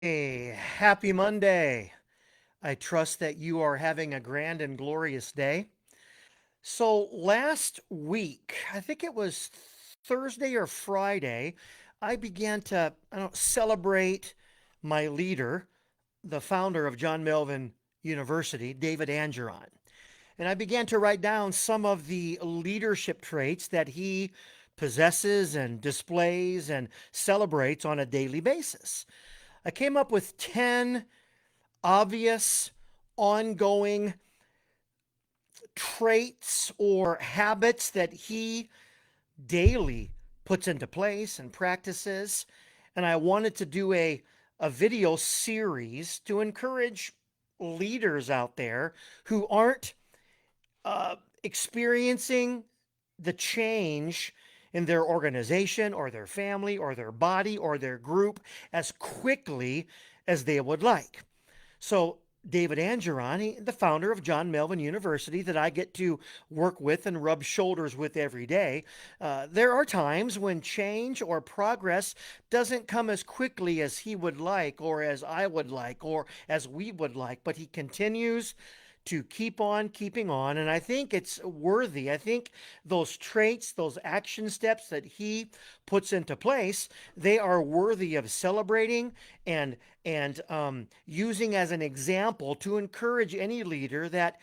Hey, happy Monday. I trust that you are having a grand and glorious day. So, last week, I think it was Thursday or Friday, I began to celebrate my leader, the founder of John Melvin University, David Angeron. And I began to write down some of the leadership traits that he possesses and displays and celebrates on a daily basis. I came up with 10 obvious, ongoing traits or habits that he daily puts into place and practices. And I wanted to do a video series to encourage leaders out there who aren't experiencing the change in their organization or their family or their body or their group as quickly as they would like. So David Angeron, the founder of John Melvin University, that I get to work with and rub shoulders with every day, there are times when change or progress doesn't come as quickly as he would like, or as I would like, or as we would like, but he continues to keep on keeping on. And I think it's worthy. I think those traits, those action steps that he puts into place, they are worthy of celebrating and using as an example to encourage any leader that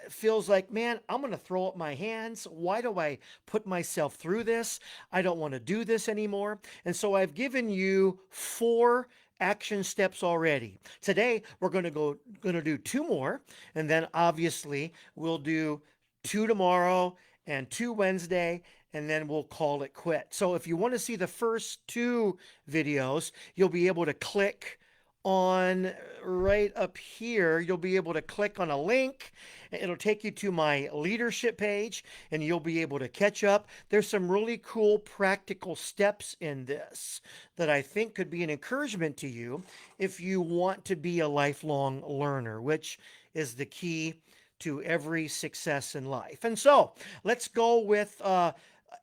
feels like, man, I'm going to throw up my hands. Why do I put myself through this? I don't want to do this anymore. And so I've given you four action steps already. Today we're going to do two more, and then obviously we'll do two tomorrow and two Wednesday, and then we'll call it quit. So if you want to see the first two videos, you'll be able to click on right up here. You'll be able to click on a link. It'll take you to my leadership page and you'll be able to catch up. There's some really cool practical steps in this that I think could be an encouragement to you if you want to be a lifelong learner, which is the key to every success in life. And so let's go with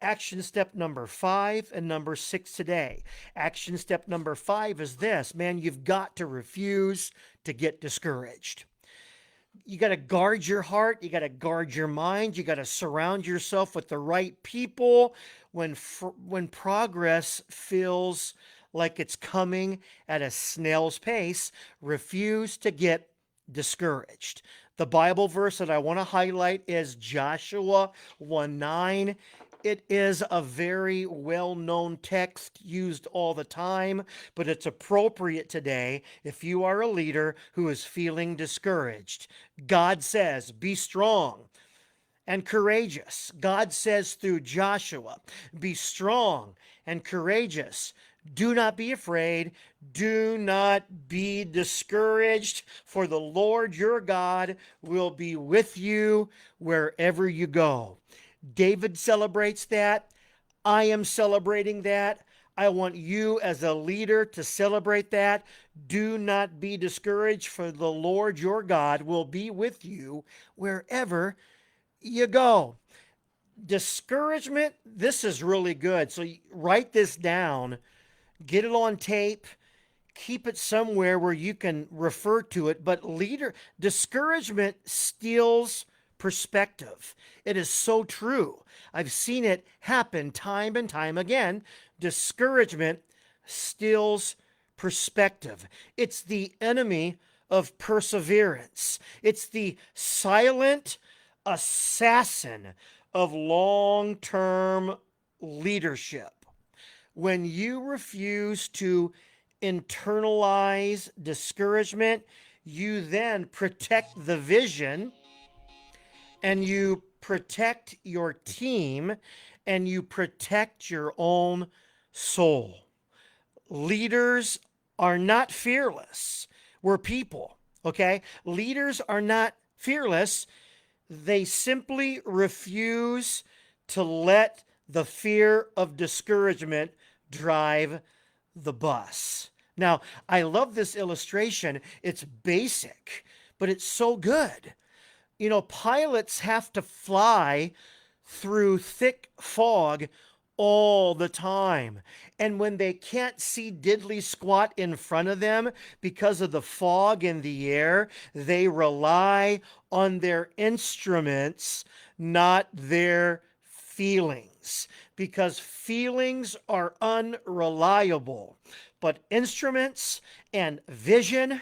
action step number 5 and number 6 today. Action step number 5 is this: man, you've got to refuse to get discouraged. You got to guard your heart, you got to guard your mind, you got to surround yourself with the right people when progress feels like it's coming at a snail's pace. Refuse to get discouraged. The Bible verse that I want to highlight is Joshua 1:9. It is a very well known text used all the time, but it's appropriate today if you are a leader who is feeling discouraged. God says, be strong and courageous. God says through Joshua, be strong and courageous. Do not be afraid. Do not be discouraged, for the Lord your God will be with you wherever you go. David celebrates that. I am celebrating that. I want you as a leader to celebrate that. Do not be discouraged, for the Lord your God will be with you wherever you go. Discouragement, this is really good. So write this down, get it on tape, keep it somewhere where you can refer to it. But discouragement steals perspective. It is so true. I've seen it happen time and time again. Discouragement steals perspective. It's the enemy of perseverance. It's the silent assassin of long term leadership. When you refuse to internalize discouragement, you then protect the vision and you protect your team and you protect your own soul. Leaders are not fearless. We're people, okay? Leaders are not fearless. They simply refuse to let the fear of discouragement drive the bus. Now, I love this illustration. It's basic, but it's so good. Pilots have to fly through thick fog all the time. And when they can't see diddly squat in front of them because of the fog in the air, they rely on their instruments, not their feelings, because feelings are unreliable. But instruments and vision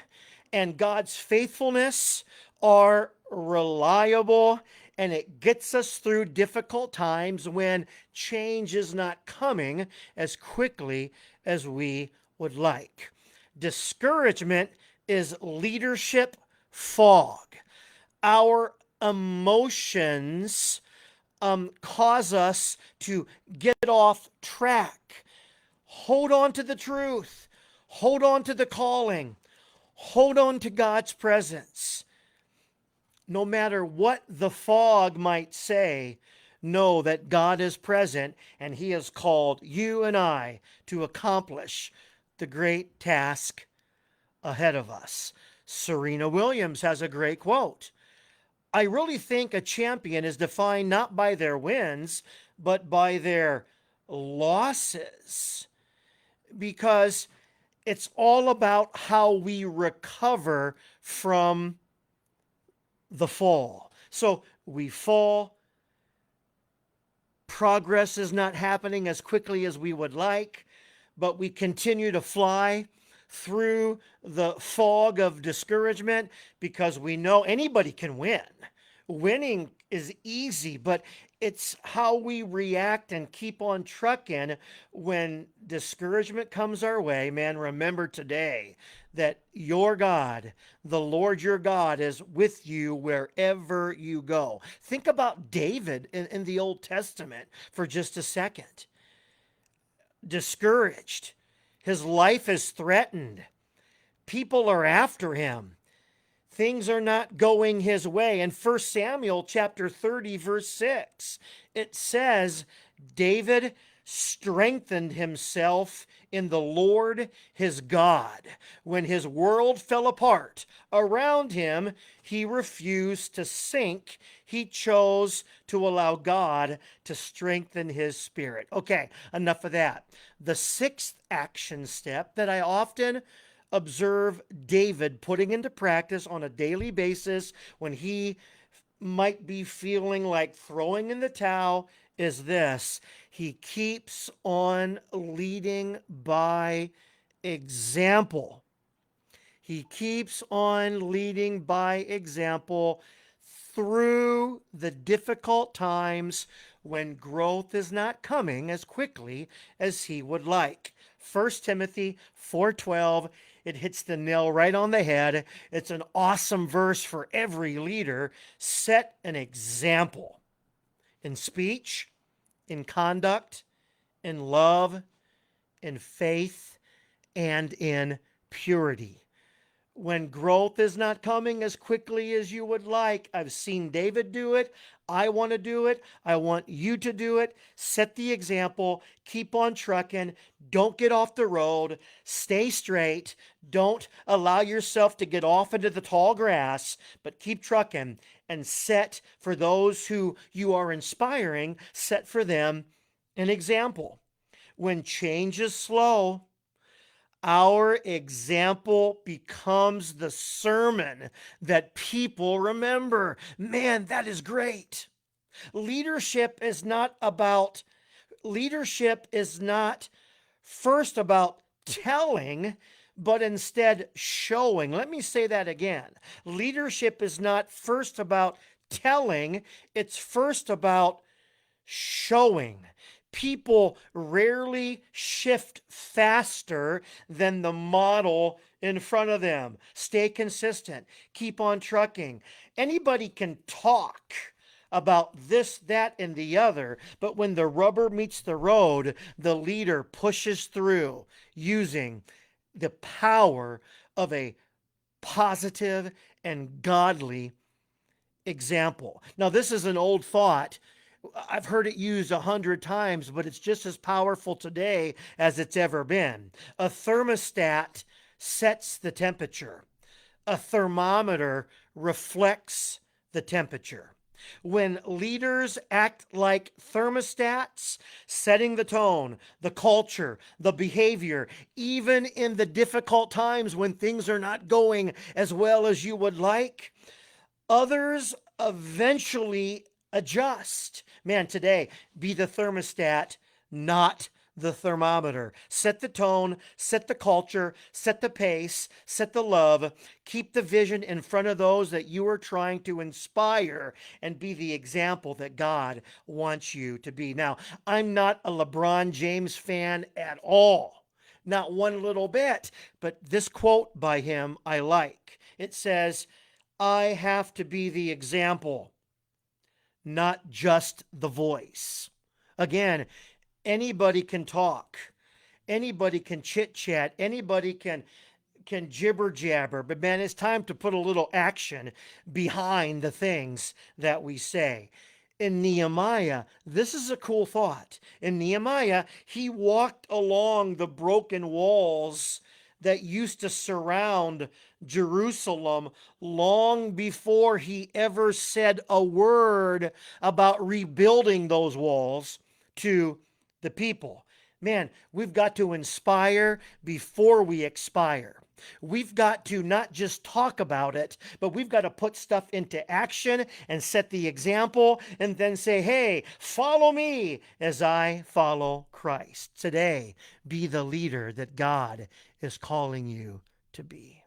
and God's faithfulness are reliable, and it gets us through difficult times when change is not coming as quickly as we would like. Discouragement is leadership fog. Our emotions cause us to get off track. Hold on to the truth. Hold on to the calling. Hold on to God's presence. No matter what the fog might say, know that God is present and He has called you and I to accomplish the great task ahead of us. Serena Williams has a great quote. I really think a champion is defined not by their wins, but by their losses, because it's all about how we recover from the fall. So we fall, progress is not happening as quickly as we would like, but we continue to fly through the fog of discouragement because we know anybody can win. Winning is easy, but it's how we react and keep on trucking when discouragement comes our way. Man, remember today that your God, the Lord your God, is with you wherever you go. Think about David in the Old Testament for just a second. Discouraged. His life is threatened. People are after him. Things are not going his way. In 1 Samuel chapter 30, verse 6, it says, David strengthened himself in the Lord his God. When his world fell apart around him, he refused to sink. He chose to allow God to strengthen his spirit. Okay, enough of that. The sixth action step that I often observe David putting into practice on a daily basis when he might be feeling like throwing in the towel is this: he keeps on leading by example. He keeps on leading by example through the difficult times when growth is not coming as quickly as he would like. 1 Timothy 4:12, it hits the nail right on the head. It's an awesome verse for every leader. Set an example in speech, in conduct, in love, in faith, and in purity. When growth is not coming as quickly as you would like, I've seen David do it. I want to do it. I want you to do it. Set the example. Keep on trucking. Don't get off the road. Stay straight. Don't allow yourself to get off into the tall grass, but keep trucking and set for those who you are inspiring, set for them an example. When change is slow, our example becomes the sermon that people remember. Man, that is great. Leadership is not first about telling, but instead showing. Let me say that again. Leadership is not first about telling, it's first about showing. People rarely shift faster than the model in front of them. Stay consistent. Keep on trucking. Anybody can talk about this, that, and the other, but when the rubber meets the road, the leader pushes through using the power of a positive and godly example. Now, this is an old thought. I've heard it used 100 times, but it's just as powerful today as it's ever been. A thermostat sets the temperature. A thermometer reflects the temperature. When leaders act like thermostats, setting the tone, the culture, the behavior, even in the difficult times when things are not going as well as you would like, others eventually adjust. Man, today, be the thermostat, not the thermometer. Set the tone, set the culture, set the pace, set the love. Keep the vision in front of those that you are trying to inspire and be the example that God wants you to be. Now, I'm not a LeBron James fan at all. Not one little bit. But this quote by him I like. It says, I have to be the example, not just the voice. Again, anybody can talk. Anybody can chit chat. Anybody can jibber jabber. But man, it's time to put a little action behind the things that we say. In Nehemiah, this is a cool thought. In Nehemiah, he walked along the broken walls that used to surround Jerusalem long before he ever said a word about rebuilding those walls to the people. Man, we've got to inspire before we expire. We've got to not just talk about it, but we've got to put stuff into action and set the example and then say, hey, follow me as I follow Christ. Today, be the leader that God is calling you to be.